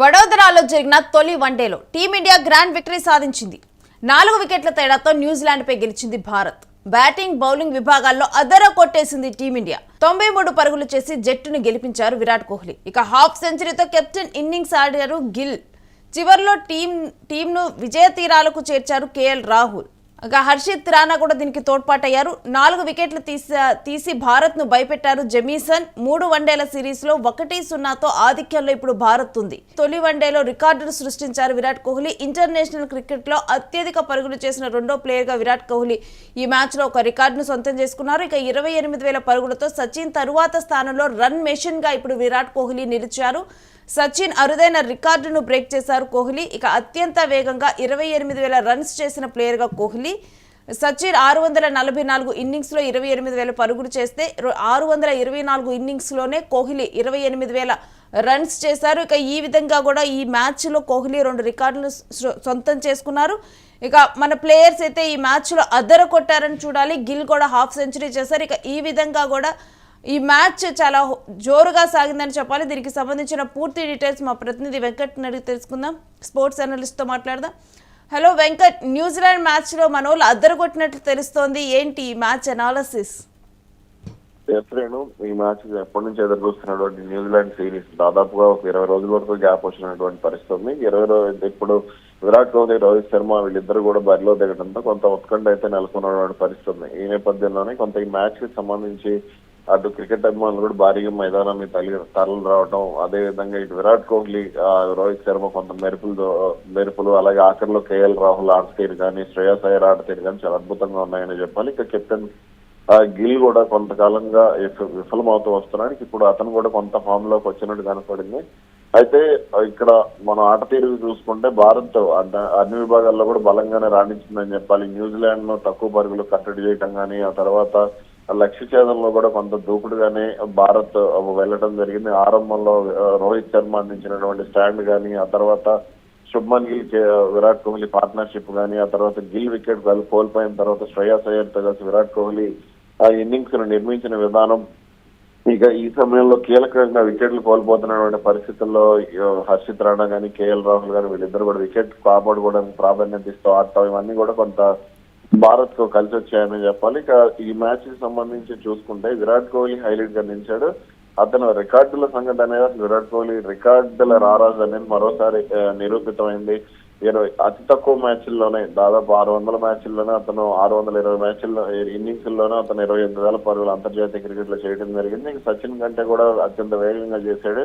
వడోదరాలో జరిగిన తొలి వన్డేలో టీమిండియా గ్రాండ్ విక్టరీ సాధించింది. 4 వికెట్ల తేడాతో న్యూజిలాండ్పై గెలిచింది భారత్. బ్యాటింగ్, బౌలింగ్ విభాగాల్లో అదర కొట్టేసింది టీమిండియా. 93 పరుగులు చేసి జట్టును గెలిపించారు విరాట్ కోహ్లీ. ఇక హాఫ్ సెంచరీతో కెప్టెన్ ఇన్నింగ్స్ ఆడారు గిల్. చివర్లో టీంను విజయ తీరాలకు చేర్చారు కేఎల్ రాహుల్. ఇక హర్షిత్ రాణా కూడా దీనికి తోడ్పాటయ్యారు. 4 వికెట్లు తీసి భారత్ ను భయపెట్టారు జెమీసన్. 3 వన్డేల సిరీస్ లో 1-0తో ఆధిక్యంలో ఇప్పుడు భారత్ ఉంది. తొలి వన్డేలో రికార్డులు సృష్టించారు విరాట్ కోహ్లీ. ఇంటర్నేషనల్ క్రికెట్ లో అత్యధిక పరుగులు చేసిన రెండో ప్లేయర్ గా విరాట్ కోహ్లీ ఈ మ్యాచ్ లో ఒక రికార్డును సొంతం చేసుకున్నారు. ఇక 28,000 పరుగులతో సచిన్ తరువాత స్థానంలో రన్ మెషిన్ గా ఇప్పుడు విరాట్ కోహ్లీ నిలిచారు. సచిన్ అరుదైన రికార్డును బ్రేక్ చేశారు కోహ్లీ. ఇక అత్యంత వేగంగా 28,000 రన్స్ చేసిన ప్లేయర్గా కోహ్లీ. సచిన్ 644 ఇన్నింగ్స్లో 28,000 పరుగులు చేస్తే 624 ఇన్నింగ్స్లోనే కోహ్లీ 28,000 రన్స్ చేశారు. ఇక ఈ విధంగా కూడా ఈ మ్యాచ్లో కోహ్లీ 2 రికార్డులను సొంతం చేసుకున్నారు. ఇక మన ప్లేయర్స్ అయితే ఈ మ్యాచ్లో అదర కొట్టారని చూడాలి. గిల్ కూడా హాఫ్ సెంచరీ చేశారు. ఇక ఈ విధంగా కూడా ఈ మ్యాచ్ చాలా జోరుగా సాగిందని చెప్పాలి. దీనికి సంబంధించిన పూర్తి డీటెయిల్స్ మా ప్రతినిధి వెంకట్ అడిగి తెలుసుకుందాం. స్పోర్ట్స్ అనలిస్ట్తో మాట్లాడదాం. హలో వెంకట్, న్యూజిలాండ్ మ్యాచ్లో మన వాళ్ళు అద్దరగొట్టినట్లు తెలుస్తోంది. ఏంటి ఈ మ్యాచ్ అనాలిసిస్? ఈ మ్యాచ్ ఎప్పటి నుంచి ఎదురు చూస్తున్నటువంటి న్యూజిలాండ్ సిరీస్ దాదాపుగా ఒక 20 రోజుల వరకు గ్యాప్ వచ్చినటువంటి పరిస్థితి ఉంది. 20 రోజులు ఇప్పుడు విరాట్ కోహ్లీ, రోహిత్ శర్మ వీళ్ళిద్దరు కూడా బరిలో దిగడంతో కొంత ఉత్కంఠ అయితే నెలకొన్నటువంటి పరిస్థితి ఉంది. ఈ నేపథ్యంలోనే కొంత ఈ మ్యాచ్ కి సంబంధించి అటు క్రికెట్ అభిమానులు కూడా భారీగా మైదానాన్ని తరలి రావడం, అదే విధంగా ఇటు విరాట్ కోహ్లీ, రోహిత్ శర్మ కొంత మెరుపులు అలాగే ఆఖరిలో కేఎల్ రాహుల్ ఆటతీరు కానీ, శ్రేయస్ అయ్యర్ ఆటతీరు కానీ చాలా అద్భుతంగా ఉన్నాయని చెప్పాలి. ఇక కెప్టెన్ గిల్ కూడా కొంతకాలంగా విఫలమవుతూ వస్తున్నాడు. ఇప్పుడు అతను కూడా కొంత ఫామ్ లోకి వచ్చినట్టు కనపడింది. అయితే ఇక్కడ మనం ఆట తీరు చూసుకుంటే భారత్ అన్ని విభాగాల్లో కూడా బలంగానే రాణించిందని చెప్పాలి. న్యూజిలాండ్ ను తక్కువ పరుగులు కట్టడి చేయటం కానీ, ఆ తర్వాత లక్ష్య ఛేదంలో కూడా కొంత దూకుడుగానే భారత్ వెళ్ళడం జరిగింది. ఆరంభంలో రోహిత్ శర్మ అందించినటువంటి స్టాండ్ కానీ, ఆ తర్వాత శుభ్మన్ గిల్ విరాట్ కోహ్లీ పార్ట్నర్షిప్ కానీ, ఆ తర్వాత గిల్ వికెట్ కోల్పోయిన తర్వాత శ్రేయస్ అయ్యర్ తో కలిసి విరాట్ కోహ్లీ ఆ ఇన్నింగ్స్ ను నిర్మించిన విధానం, ఇక ఈ సమయంలో కీలకంగా వికెట్లు కోల్పోతున్నటువంటి పరిస్థితుల్లో హర్షిత్ రాణా కానీ, కేఎల్ రాహుల్ కానీ వీళ్ళిద్దరు కూడా వికెట్ కాపాడుకోవడానికి ప్రాధాన్యత ఇస్తూ ఆడటం, ఇవన్నీ కూడా కొంత భారత్ కు కలిసి వచ్చాయని చెప్పాలి. ఇక ఈ మ్యాచ్ కి సంబంధించి చూసుకుంటే విరాట్ కోహ్లీ హైలైట్ గా నిలిచాడు. అతను రికార్డుల సంగతి అనేది విరాట్ కోహ్లీ రికార్డుల రారాజు అనేది మరోసారి నిరూపితమైంది. అతి తక్కువ మ్యాచ్ల్లోనే దాదాపు 600 మ్యాచ్ల్లోనే అతను 620 మ్యాచ్ల్లో ఇన్నింగ్స్లోనే అతను 28,000 పరుగులు అంతర్జాతీయ క్రికెట్ లో చేయడం జరిగింది. ఇంకా సచిన్ కంటే కూడా అత్యంత వేగంగా చేశాడు.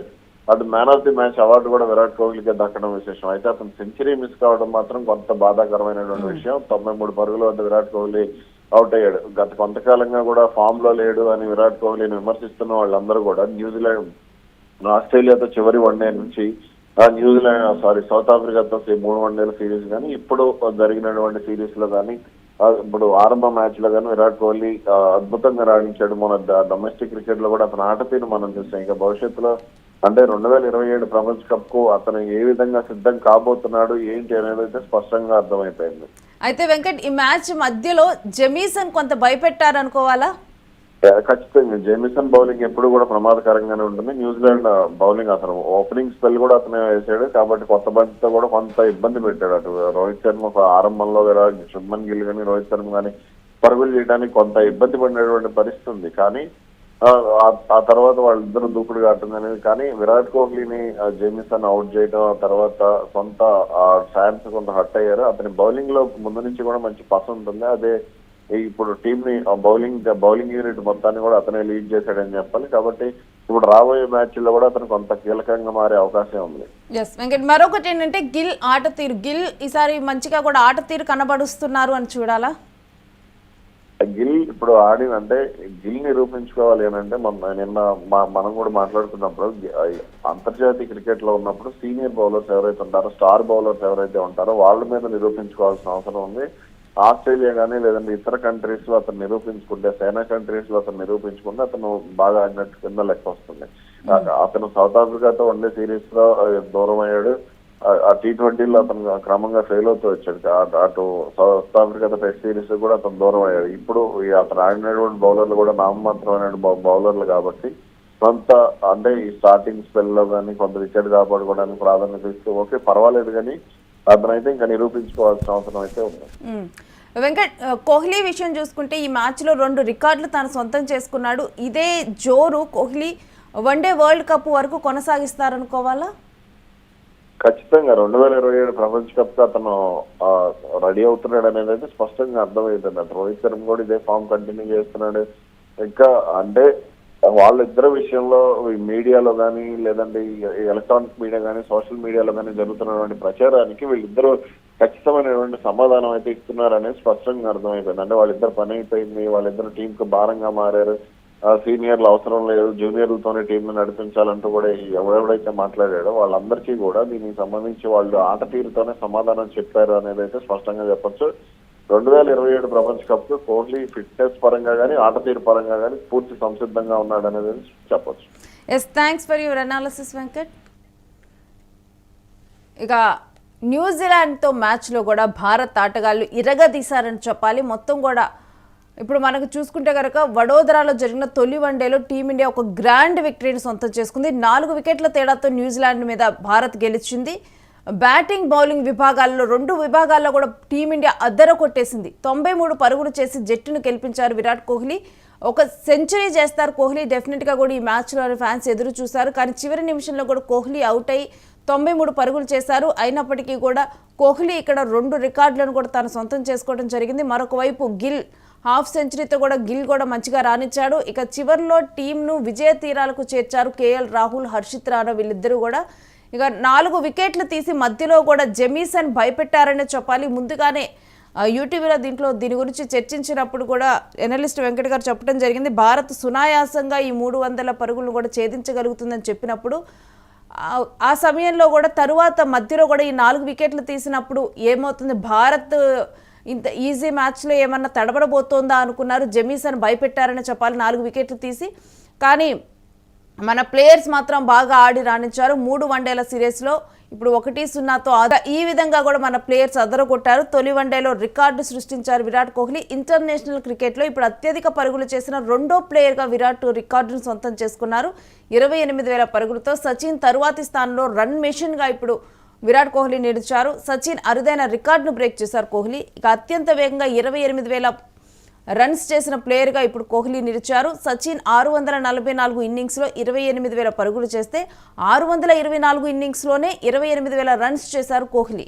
అటు man of the match award కూడా విరాట్ కోహ్లీకి దక్కడం విశేషం. అయితే అతను సెంచరీ మిస్ కావడం మాత్రం కొంత బాధాకరమైనటువంటి విషయం. 93 పరుగుల వద్ద విరాట్ కోహ్లీ అవుట్ అయ్యాడు. గత కొంతకాలంగా కూడా ఫామ్ లో లేడు అని విరాట్ కోహ్లీని విమర్శిస్తున్న వాళ్ళందరూ కూడా ఆస్ట్రేలియాతో చివరి వన్డే నుంచి సౌత్ ఆఫ్రికాతో 3 వన్డేల సిరీస్ కానీ, ఇప్పుడు జరిగినటువంటి సిరీస్ లో కానీ, ఇప్పుడు ఆరంభ మ్యాచ్ లో కానీ విరాట్ కోహ్లీ అద్భుతంగా రాణించాడు. మన డొమెస్టిక్ క్రికెట్ లో కూడా అతను ఆట తీరు మనం చూస్తాం. ఇంకా భవిష్యత్తులో అంటే 2027 ప్రపంచ కప్ కు అతను ఏ విధంగా సిద్ధం కాబోతున్నాడు ఏంటి అనేది అయితే స్పష్టంగా అర్థమైపోయింది. అయితే వెంకట్, ఈ మ్యాచ్ మధ్యలో జెమీసన్ కొంత భయపెట్టారనుకోవాలా? ఖచ్చితంగా జేమిసన్ బౌలింగ్ ఎప్పుడు కూడా ప్రమాదకరంగానే ఉంటుంది. న్యూజిలాండ్ బౌలింగ్ అతను ఓపెనింగ్ స్పెల్ కూడా అతనే వేసాడు కాబట్టి కొత్త బంతితో కూడా కొంత ఇబ్బంది పెట్టాడు. అటు రోహిత్ శర్మ ఆరంభంలో శుభ్మన్ గిల్ కానీ, రోహిత్ శర్మ కానీ పరుగులు చేయడానికి కొంత ఇబ్బంది పడినటువంటి పరిస్థితి ఉంది. కానీ ఆ తర్వాత వాళ్ళిద్దరు దూకుడు కాటుంది అనేది. కానీ విరాట్ కోహ్లీని జేమిసన్ అవుట్ చేయడం, ఆ తర్వాత కొంత ఫ్యాన్స్ కొంత హర్ట్ అయ్యారు. అతని బౌలింగ్ లో ముందు నుంచి కూడా మంచి పస ఉంటుంది. అదే ఇప్పుడు టీమ్ ని బౌలింగ్ యూనిట్ మొత్తాన్ని కూడా అతనే లీడ్ చేశాడని చెప్పాలి. కాబట్టి ఇప్పుడు రాబోయే మ్యాచ్ లో కూడా అతను కొంత కీలకంగా మారే అవకాశం ఉంది. మరొకటి ఏంటంటే గిల్ ఆట తీరు. గిల్ ఈసారి మంచిగా కూడా ఆట తీరు కనబడుస్తున్నారు అని చూడాలా? గిల్ ఇప్పుడు అంటే గిల్ నిరూపించుకోవాలి అని అంటే మనం కూడా మాట్లాడుతున్నప్పుడు అంతర్జాతీయ క్రికెట్ లో ఉన్నప్పుడు సీనియర్ బౌలర్స్ ఎవరైతే ఉంటారో, స్టార్ బౌలర్స్ ఎవరైతే ఉంటారో వాళ్ళ మీద నిరూపించుకోవాల్సిన అవసరం ఉంది. ఆస్ట్రేలియా కానీ లేదంటే ఇతర కంట్రీస్ లో అతను నిరూపించుకుంటే, చైనా కంట్రీస్ లో అతను నిరూపించుకుంటే అతను బాగా ఆడినట్టు కింద లెక్క వస్తుంది. అతను సౌత్ ఆఫ్రికాతో వన్డే సిరీస్ లో దూరం అయ్యాడు. ఆ T20లో అతను క్రమంగా ఫెయిల్ అవుతూ వచ్చాడు. అటు సౌత్ ఆఫ్రికా టెస్ట్ సిరీస్ కూడా అతను దూరం అయ్యాడు. ఇప్పుడు అతను ఆడినటువంటి బౌలర్లు కూడా నామమాత్రమైన బౌలర్లు కాబట్టి కొంత అంటే ఈ స్టార్టింగ్ స్పెల్ లో కానీ కొంత వికెట్ కాపాడుకోవడానికి ప్రాధాన్యత ఇస్తూ ఓకే పర్వాలేదు, కానీ అతనైతే ఇంకా నిరూపించుకోవాల్సిన అవసరం అయితే ఉంది. వెంకట్, కోహ్లీ విషయం చూసుకుంటే ఈ మ్యాచ్లో 2 రికార్డులు తాను సొంతం చేసుకున్నాడు. ఇదే జోరు కోహ్లీ వన్డే వరల్డ్ కప్ వరకు కొనసాగిస్తారనుకోవాలా? ఖచ్చితంగా 2027 ప్రపంచ కప్ కి అతను రెడీ అవుతున్నాడు అనేది అయితే స్పష్టంగా అర్థమవుతుంది. అటు రోహిత్ శర్మ కూడా ఇదే ఫామ్ కంటిన్యూ చేస్తున్నాడు. ఇంకా అంటే వాళ్ళిద్దరి విషయంలో మీడియాలో కానీ లేదంటే ఎలక్ట్రానిక్ మీడియా కానీ సోషల్ మీడియాలో కానీ జరుగుతున్నటువంటి ప్రచారానికి వీళ్ళిద్దరూ ఖచ్చితమైనటువంటి సమాధానం అయితే ఇస్తున్నారు అనేది స్పష్టంగా అర్థమైపోయింది. అంటే వాళ్ళిద్దరు పని అయిపోయింది, వాళ్ళిద్దరు టీం కు భారంగా మారారు, సీనియర్లు అవసరం లేదు, జూనియర్లతోనే టీంను నడిపించాలంటూ కూడా ఎవరెవడైతే మాట్లాడాడో వాళ్ళందరికీ కూడా దీనికి సంబంధించి వాళ్ళు ఆట తీరుతోనే సమాధానం చెప్పారు అనేది అయితే స్పష్టంగా చెప్పొచ్చు. 2027 ప్రపంచ కప్ కోహ్లీ ఫిట్నెస్ పరంగా కానీ ఆట తీరు పరంగా కానీ పూర్తి సంసిద్ధంగా ఉన్నాడు అనేది చెప్పొచ్చు. Thanks for your analysis Venkat. ఇక న్యూజిలాండ్తో మ్యాచ్లో కూడా భారత్ ఆటగాళ్ళు ఇరగదీశారని చెప్పాలి. మొత్తం కూడా ఇప్పుడు మనకు చూసుకుంటే కనుక వడోదరాలో జరిగిన తొలి వన్డేలో టీమిండియా ఒక గ్రాండ్ విక్టరీని సొంతం చేసుకుంది. 4 వికెట్ల తేడాతో న్యూజిలాండ్ మీద భారత్ గెలిచింది. బ్యాటింగ్ బౌలింగ్ విభాగాల్లో 2 విభాగాల్లో కూడా టీమిండియా అద్దర కొట్టేసింది. 93 పరుగులు చేసి జట్టును గెలిపించారు విరాట్ కోహ్లీ. ఒక సెంచరీ చేస్తారు కోహ్లీ డెఫినెట్గా కూడా ఈ మ్యాచ్లో ఫ్యాన్స్ ఎదురు చూశారు. కానీ చివరి నిమిషంలో కూడా కోహ్లీ అవుట్ అయ్యి 93 పరుగులు చేశారు. అయినప్పటికీ కూడా కోహ్లీ ఇక్కడ 2 రికార్డులను కూడా తాను సొంతం చేసుకోవడం జరిగింది. మరొక వైపు గిల్ హాఫ్ సెంచరీతో కూడా గిల్ కూడా మంచిగా రాణించాడు. ఇక చివరిలో టీంను విజయ తీరాలకు చేర్చారు కేఎల్ రాహుల్, హర్షిత్ రాణా వీళ్ళిద్దరూ కూడా. ఇక 4 వికెట్లు తీసి మధ్యలో కూడా జెమీసన్ భయపెట్టారనే చెప్పాలి. ముందుగానే యూటీవీలో దీని గురించి చర్చించినప్పుడు కూడా ఎనలిస్ట్ వెంకట్ గారు చెప్పడం జరిగింది. భారత్ సునాయాసంగా ఈ 300 పరుగులను కూడా ఛేదించగలుగుతుందని చెప్పినప్పుడు ఆ సమయంలో కూడా తరువాత మధ్యలో కూడా ఈ 4 వికెట్లు తీసినప్పుడు ఏమవుతుంది, భారత్ ఇంత ఈజీ మ్యాచ్లో ఏమన్నా తడబడబోతోందా అనుకున్నారు. జెమీసన్ భయపెట్టారని చెప్పాలి 4 వికెట్లు తీసి. కానీ మన ప్లేయర్స్ మాత్రం బాగా ఆడి రాణించారు. 3 వన్డేల సిరీస్లో ఇప్పుడు 1-0తో ఈ విధంగా కూడా మన ప్లేయర్స్ అదరగొట్టారు. తొలి వన్డేలో రికార్డు సృష్టించారు విరాట్ కోహ్లీ. ఇంటర్నేషనల్ క్రికెట్లో ఇప్పుడు అత్యధిక పరుగులు చేసిన 2వ ప్లేయర్గా విరాట్ రికార్డును సొంతం చేసుకున్నారు. 28,000 పరుగులతో. సచిన్ తరువాతి స్థానంలో రన్ మెషిన్గా ఇప్పుడు విరాట్ కోహ్లీ నిలిచారు. సచిన్ అరుదైన రికార్డును బ్రేక్ చేశారు కోహ్లీ. ఇక అత్యంత వేగంగా 28,000 రన్స్ చేసిన ప్లేయర్గా ఇప్పుడు కోహ్లీ నిలిచారు. సచిన్ 644 ఇన్నింగ్స్లో 28,000 పరుగులు చేస్తే 624 ఇన్నింగ్స్లోనే 28,000 రన్స్ చేశారు కోహ్లీ.